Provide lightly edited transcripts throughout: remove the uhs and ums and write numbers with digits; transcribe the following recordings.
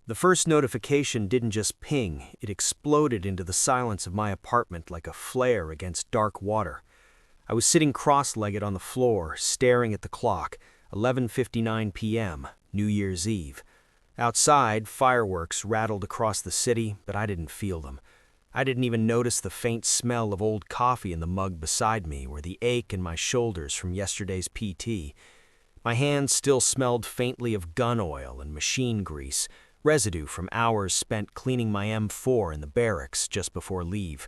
The first notification didn't just ping, it exploded into the silence of my apartment like a flare against dark water. I was sitting cross-legged on the floor, staring at the clock, 11:59 p.m., New Year's Eve. Outside, fireworks rattled across the city, but I didn't feel them. I didn't even notice the faint smell of old coffee in the mug beside me or the ache in my shoulders from yesterday's PT. My hands still smelled faintly of gun oil and machine grease, residue from hours spent cleaning my M4 in the barracks just before leave.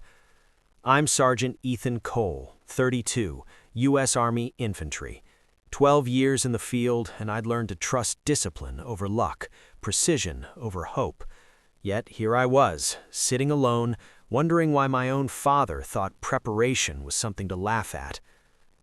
I'm Sergeant Ethan Cole, 32, U.S. Army Infantry. 12 years in the field, and I'd learned to trust discipline over luck, precision over hope. Yet here I was, sitting alone, wondering why my own father thought preparation was something to laugh at.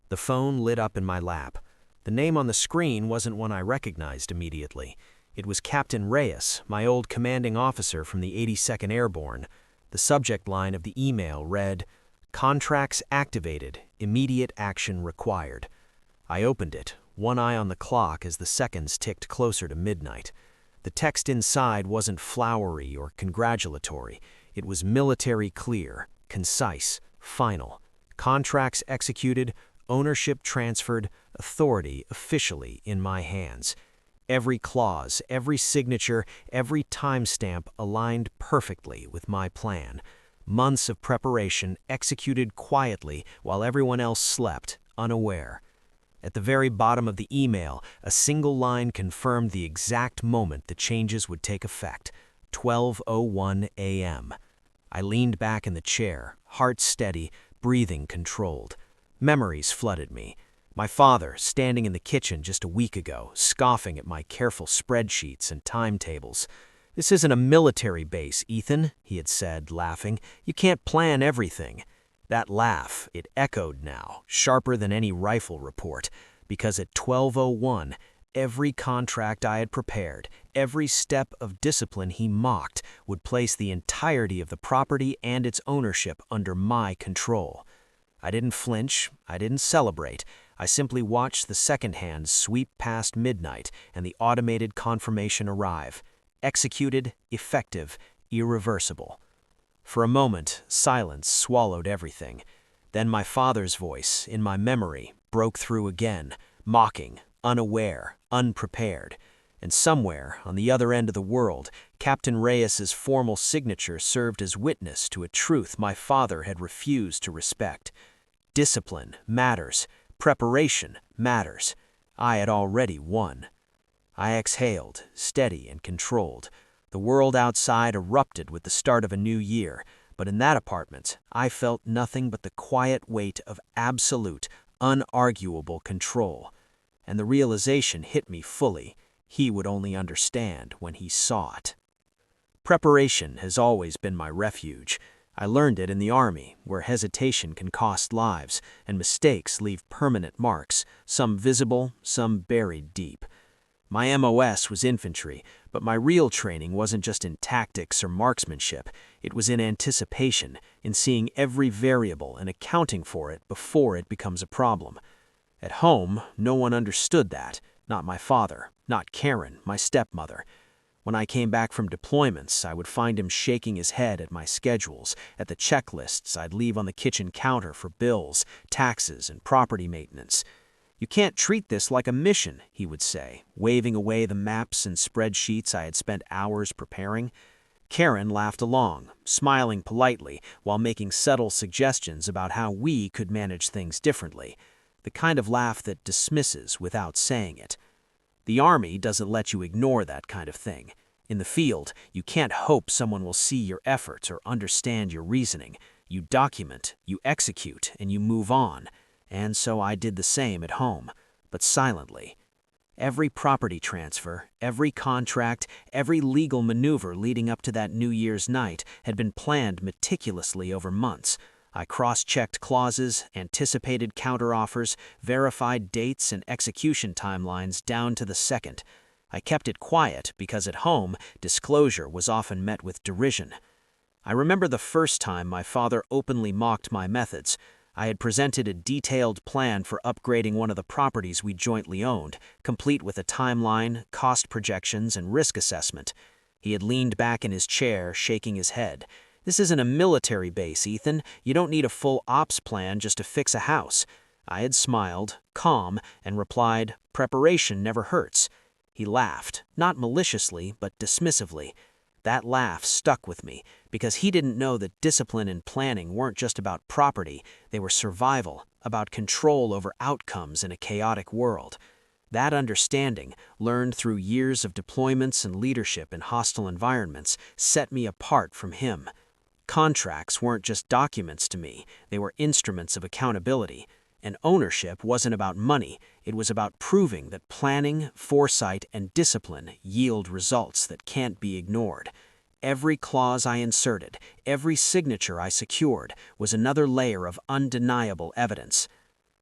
The phone lit up in my lap. The name on the screen wasn't one I recognized immediately. It was Captain Reyes, my old commanding officer from the 82nd Airborne. The subject line of the email read, "Contracts activated, immediate action required." I opened it, one eye on the clock as the seconds ticked closer to midnight. The text inside wasn't flowery or congratulatory. It was military clear, concise, final. Contracts executed, ownership transferred, authority officially in my hands. Every clause, every signature, every timestamp aligned perfectly with my plan. Months of preparation executed quietly while everyone else slept, unaware. At the very bottom of the email, a single line confirmed the exact moment the changes would take effect, 12:01 a.m. I leaned back in the chair, heart steady, breathing controlled. Memories flooded me. My father, standing in the kitchen just a week ago, scoffing at my careful spreadsheets and timetables. "This isn't a military base, Ethan," he had said, laughing. "You can't plan everything." That laugh, it echoed now, sharper than any rifle report, because at 12:01, every contract I had prepared, every step of discipline he mocked, would place the entirety of the property and its ownership under my control. I didn't flinch, I didn't celebrate. I simply watched the second hand sweep past midnight and the automated confirmation arrive. Executed, effective, irreversible. For a moment, silence swallowed everything. Then my father's voice, in my memory, broke through again, mocking, unaware, unprepared. And somewhere, on the other end of the world, Captain Reyes's formal signature served as witness to a truth my father had refused to respect. Discipline matters. Preparation matters. I had already won. I exhaled, steady and controlled. The world outside erupted with the start of a new year, but in that apartment, I felt nothing but the quiet weight of absolute, unarguable control. And the realization hit me fully. He would only understand when he saw it. Preparation has always been my refuge. I learned it in the Army, where hesitation can cost lives, and mistakes leave permanent marks, some visible, some buried deep. My MOS was infantry, but my real training wasn't just in tactics or marksmanship. It was in anticipation, in seeing every variable and accounting for it before it becomes a problem. At home, no one understood that. Not my father, not Karen, my stepmother. When I came back from deployments, I would find him shaking his head at my schedules, at the checklists I'd leave on the kitchen counter for bills, taxes, and property maintenance. "You can't treat this like a mission," he would say, waving away the maps and spreadsheets I had spent hours preparing. Karen laughed along, smiling politely while making subtle suggestions about how we could manage things differently, the kind of laugh that dismisses without saying it. The Army doesn't let you ignore that kind of thing. In the field, you can't hope someone will see your efforts or understand your reasoning. You document, you execute, and you move on. And so I did the same at home, but silently. Every property transfer, every contract, every legal maneuver leading up to that New Year's night had been planned meticulously over months. I cross-checked clauses, anticipated counteroffers, verified dates and execution timelines down to the second. I kept it quiet because at home, disclosure was often met with derision. I remember the first time my father openly mocked my methods. I had presented a detailed plan for upgrading one of the properties we jointly owned, complete with a timeline, cost projections, and risk assessment. He had leaned back in his chair, shaking his head. "This isn't a military base, Ethan. You don't need a full ops plan just to fix a house." I had smiled, calm, and replied, "Preparation never hurts." He laughed, not maliciously, but dismissively. That laugh stuck with me, because he didn't know that discipline and planning weren't just about property, they were survival, about control over outcomes in a chaotic world. That understanding, learned through years of deployments and leadership in hostile environments, set me apart from him. Contracts weren't just documents to me, they were instruments of accountability. And ownership wasn't about money, it was about proving that planning, foresight, and discipline yield results that can't be ignored. Every clause I inserted, every signature I secured, was another layer of undeniable evidence.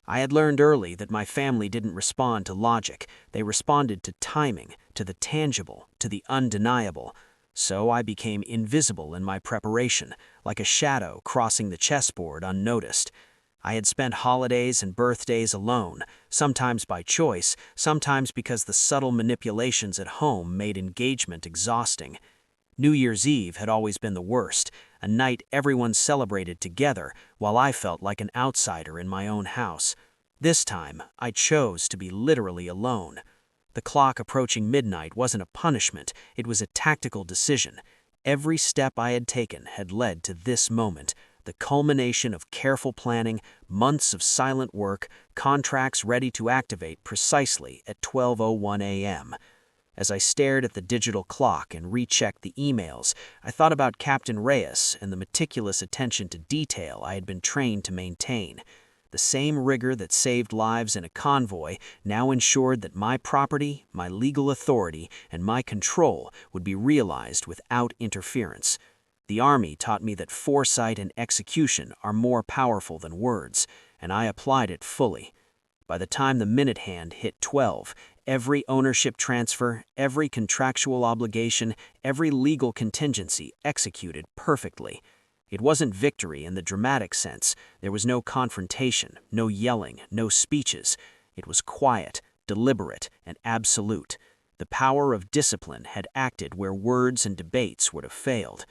I had learned early that my family didn't respond to logic, they responded to timing, to the tangible, to the undeniable. So I became invisible in my preparation, like a shadow crossing the chessboard unnoticed. I had spent holidays and birthdays alone, sometimes by choice, sometimes because the subtle manipulations at home made engagement exhausting. New Year's Eve had always been the worst, a night everyone celebrated together while I felt like an outsider in my own house. This time, I chose to be literally alone. The clock approaching midnight wasn't a punishment, it was a tactical decision. Every step I had taken had led to this moment, the culmination of careful planning, months of silent work, contracts ready to activate precisely at 12:01 a.m. As I stared at the digital clock and rechecked the emails, I thought about Captain Reyes and the meticulous attention to detail I had been trained to maintain. The same rigor that saved lives in a convoy now ensured that my property, my legal authority, and my control would be realized without interference. The Army taught me that foresight and execution are more powerful than words, and I applied it fully. By the time the minute hand hit 12, every ownership transfer, every contractual obligation, every legal contingency executed perfectly. It wasn't victory in the dramatic sense. There was no confrontation, no yelling, no speeches. It was quiet, deliberate, and absolute. The power of discipline had acted where words and debates would have failed.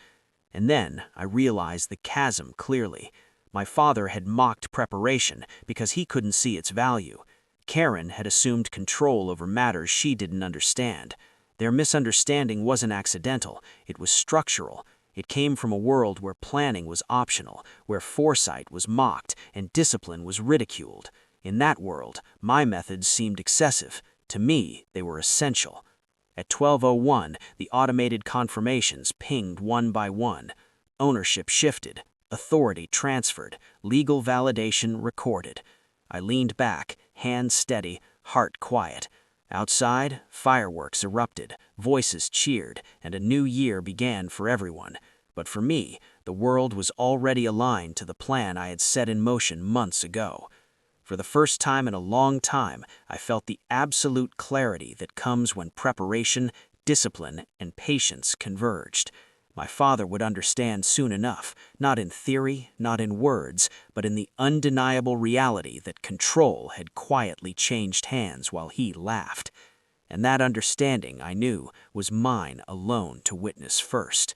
And then I realized the chasm clearly. My father had mocked preparation because he couldn't see its value. Karen had assumed control over matters she didn't understand. Their misunderstanding wasn't accidental, it was structural. It came from a world where planning was optional, where foresight was mocked and discipline was ridiculed. In that world, my methods seemed excessive. To me, they were essential. At 12:01, the automated confirmations pinged one by one. Ownership shifted, authority transferred, legal validation recorded. I leaned back, hands steady, heart quiet. Outside, fireworks erupted, voices cheered, and a new year began for everyone. But for me, the world was already aligned to the plan I had set in motion months ago. For the first time in a long time, I felt the absolute clarity that comes when preparation, discipline, and patience converged. My father would understand soon enough, not in theory, not in words, but in the undeniable reality that control had quietly changed hands while he laughed. And that understanding, I knew, was mine alone to witness first.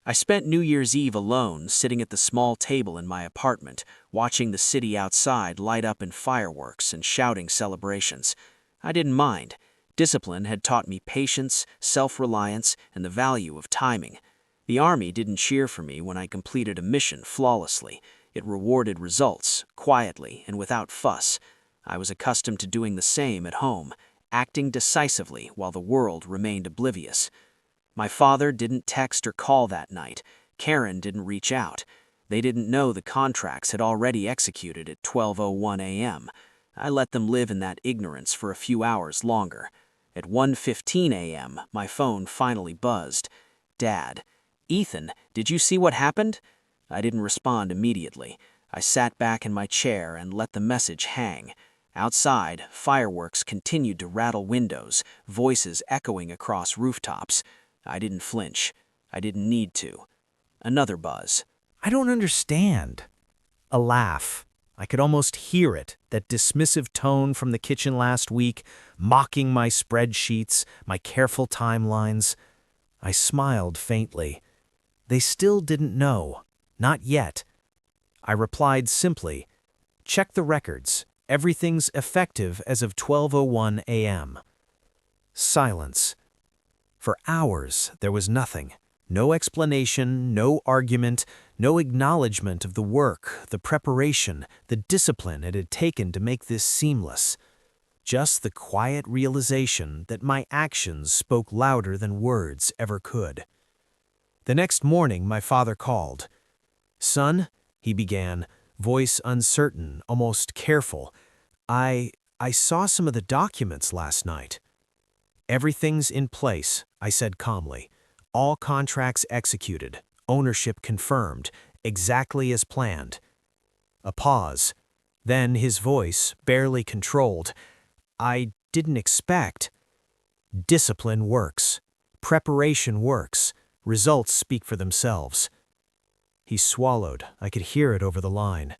I spent New Year's Eve alone, sitting at the small table in my apartment, watching the city outside light up in fireworks and shouting celebrations. I didn't mind. Discipline had taught me patience, self-reliance, and the value of timing. The Army didn't cheer for me when I completed a mission flawlessly. It rewarded results, quietly and without fuss. I was accustomed to doing the same at home, acting decisively while the world remained oblivious. My father didn't text or call that night. Karen didn't reach out. They didn't know the contracts had already executed at 12:01 a.m. I let them live in that ignorance for a few hours longer. At 1:15 a.m., my phone finally buzzed. "Dad." "Ethan, did you see what happened?" I didn't respond immediately. I sat back in my chair and let the message hang. Outside, fireworks continued to rattle windows, voices echoing across rooftops. I didn't flinch. I didn't need to. Another buzz. "I don't understand." A laugh. I could almost hear it, that dismissive tone from the kitchen last week, mocking my spreadsheets, my careful timelines. I smiled faintly. They still didn't know. Not yet. I replied simply, "Check the records. Everything's effective as of 12:01 a.m." Silence. For hours, there was nothing. No explanation, no argument, no acknowledgement of the work, the preparation, the discipline it had taken to make this seamless. Just the quiet realization that my actions spoke louder than words ever could. The next morning, my father called. "Son," he began, voice uncertain, almost careful, I saw some of the documents last night." "Everything's in place," I said calmly. "All contracts executed, ownership confirmed, exactly as planned." A pause. Then his voice, barely controlled, "I didn't expect." "Discipline works. Preparation works. Results speak for themselves." He swallowed. I could hear it over the line.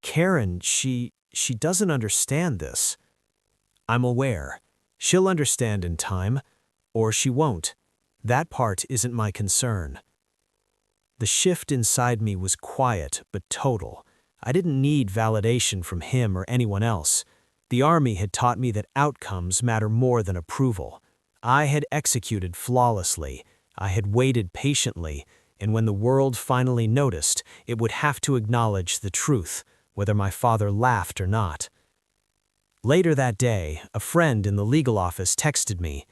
"Karen, she doesn't understand this." "I'm aware. She'll understand in time, or she won't. That part isn't my concern." The shift inside me was quiet but total. I didn't need validation from him or anyone else. The Army had taught me that outcomes matter more than approval. I had executed flawlessly. I had waited patiently, and when the world finally noticed, it would have to acknowledge the truth, whether my father laughed or not. Later that day, a friend in the legal office texted me,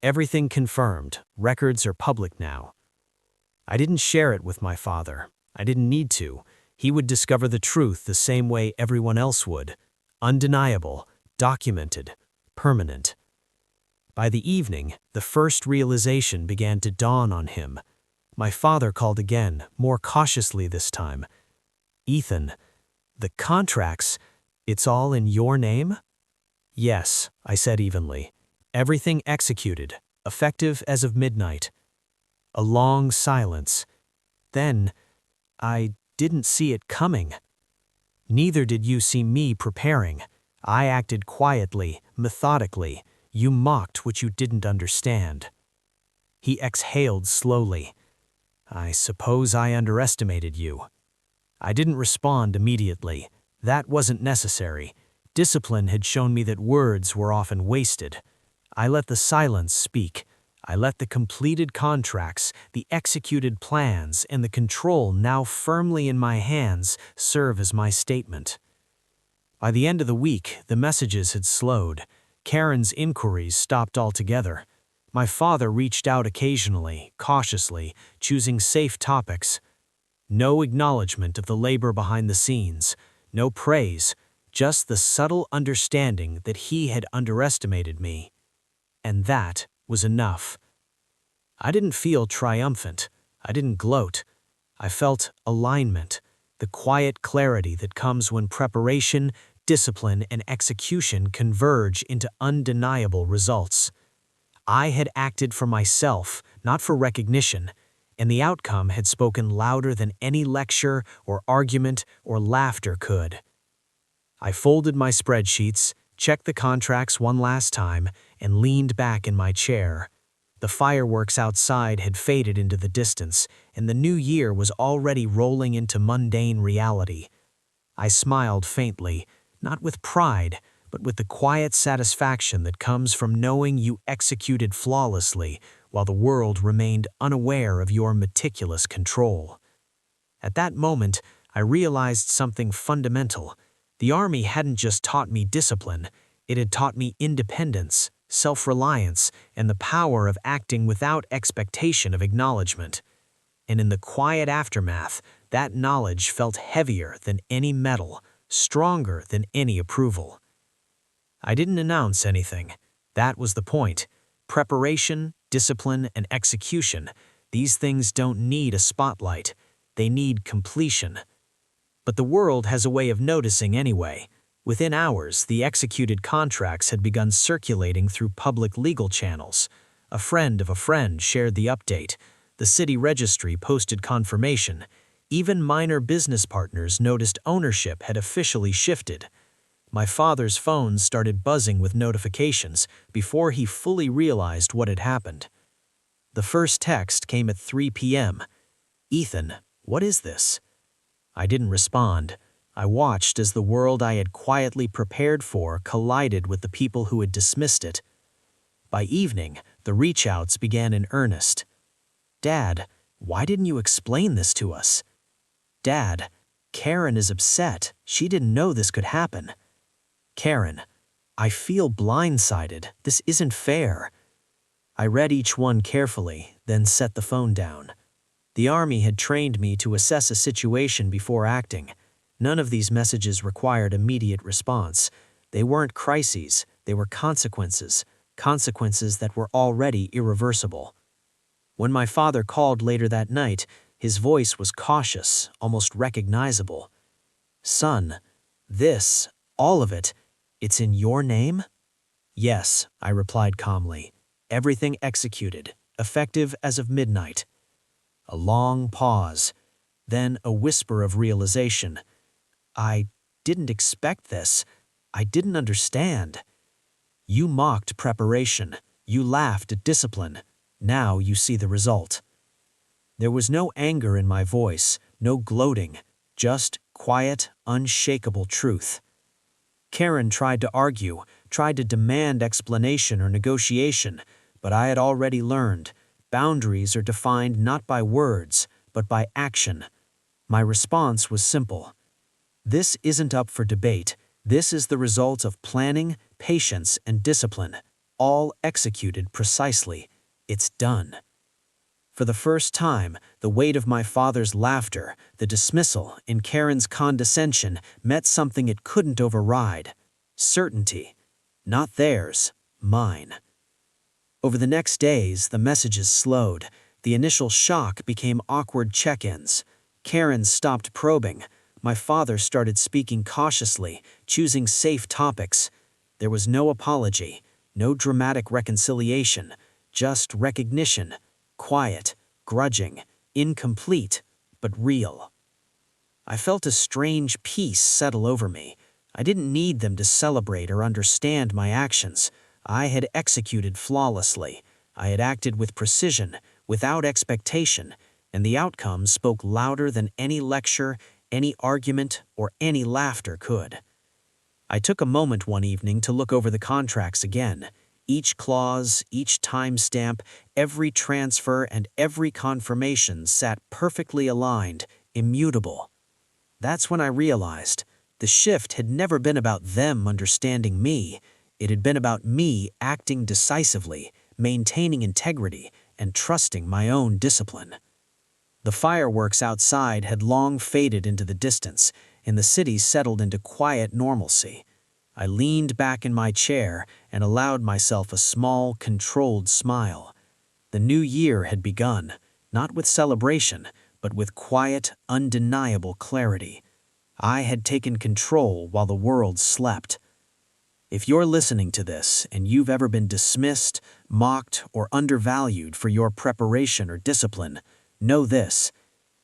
"Everything confirmed. Records are public now." I didn't share it with my father. I didn't need to. He would discover the truth the same way everyone else would. Undeniable, documented, permanent. By the evening, the first realization began to dawn on him. My father called again, more cautiously this time. "Ethan, the contracts, it's all in your name?" "Yes," I said evenly. "Everything executed, effective as of midnight." A long silence. Then, "I didn't see it coming." "Neither did you see me preparing. I acted quietly, methodically. You mocked what you didn't understand." He exhaled slowly. "I suppose I underestimated you." I didn't respond immediately. That wasn't necessary. Discipline had shown me that words were often wasted. I let the silence speak. I let the completed contracts, the executed plans, and the control now firmly in my hands serve as my statement. By the end of the week, the messages had slowed. Karen's inquiries stopped altogether. My father reached out occasionally, cautiously, choosing safe topics. No acknowledgement of the labor behind the scenes, no praise, just the subtle understanding that he had underestimated me. And that was enough. I didn't feel triumphant. I didn't gloat. I felt alignment, the quiet clarity that comes when preparation, discipline, and execution converge into undeniable results. I had acted for myself, not for recognition, and the outcome had spoken louder than any lecture or argument or laughter could. I folded my spreadsheets, checked the contracts one last time, and leaned back in my chair. The fireworks outside had faded into the distance, and the new year was already rolling into mundane reality. I smiled faintly, not with pride, but with the quiet satisfaction that comes from knowing you executed flawlessly while the world remained unaware of your meticulous control. At that moment, I realized something fundamental. The Army hadn't just taught me discipline, it had taught me independence, self-reliance, and the power of acting without expectation of acknowledgement. And in the quiet aftermath, that knowledge felt heavier than any medal, stronger than any approval. I didn't announce anything. That was the point. Preparation, discipline, and execution, these things don't need a spotlight. They need completion. But the world has a way of noticing anyway. Within hours, the executed contracts had begun circulating through public legal channels. A friend of a friend shared the update. The city registry posted confirmation. Even minor business partners noticed ownership had officially shifted. My father's phone started buzzing with notifications before he fully realized what had happened. The first text came at 3 p.m. "Ethan, what is this?" I didn't respond. I watched as the world I had quietly prepared for collided with the people who had dismissed it. By evening, the reach-outs began in earnest. "Dad, why didn't you explain this to us?" "Dad, Karen is upset. She didn't know this could happen." "Karen, I feel blindsided. This isn't fair." I read each one carefully, then set the phone down. The Army had trained me to assess a situation before acting. None of these messages required immediate response. They weren't crises, they were consequences that were already irreversible. When my father called later that night, his voice was cautious, almost recognizable. "Son, this, all of it, it's in your name?" "Yes," I replied calmly. "Everything executed, effective as of midnight." A long pause, then a whisper of realization. "I didn't expect this. I didn't understand." "You mocked preparation. You laughed at discipline. Now you see the result." There was no anger in my voice, no gloating, just quiet, unshakable truth. Karen tried to argue, tried to demand explanation or negotiation, but I had already learned. Boundaries are defined not by words, but by action. My response was simple. This isn't up for debate. This is the result of planning, patience, and discipline, all executed precisely. It's done. For the first time, the weight of my father's laughter, the dismissal, and Karen's condescension met something it couldn't override. Certainty. Not theirs, mine. Over the next days, the messages slowed. The initial shock became awkward check-ins. Karen stopped probing. My father started speaking cautiously, choosing safe topics. There was no apology, no dramatic reconciliation, just recognition, quiet, grudging, incomplete, but real. I felt a strange peace settle over me. I didn't need them to celebrate or understand my actions. I had executed flawlessly. I had acted with precision, without expectation, and the outcome spoke louder than any lecture, any argument, or any laughter could. I took a moment one evening to look over the contracts again. Each clause, each timestamp, every transfer, and every confirmation sat perfectly aligned, immutable. That's when I realized the shift had never been about them understanding me. It had been about me acting decisively, maintaining integrity, and trusting my own discipline. The fireworks outside had long faded into the distance, and the city settled into quiet normalcy. I leaned back in my chair and allowed myself a small, controlled smile. The new year had begun, not with celebration, but with quiet, undeniable clarity. I had taken control while the world slept. If you're listening to this and you've ever been dismissed, mocked, or undervalued for your preparation or discipline, know this: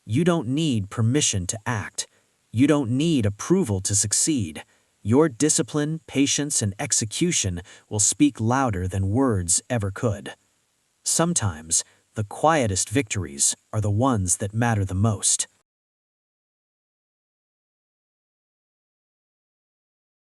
you don't need permission to act. You don't need approval to succeed. Your discipline, patience, and execution will speak louder than words ever could. Sometimes, the quietest victories are the ones that matter the most.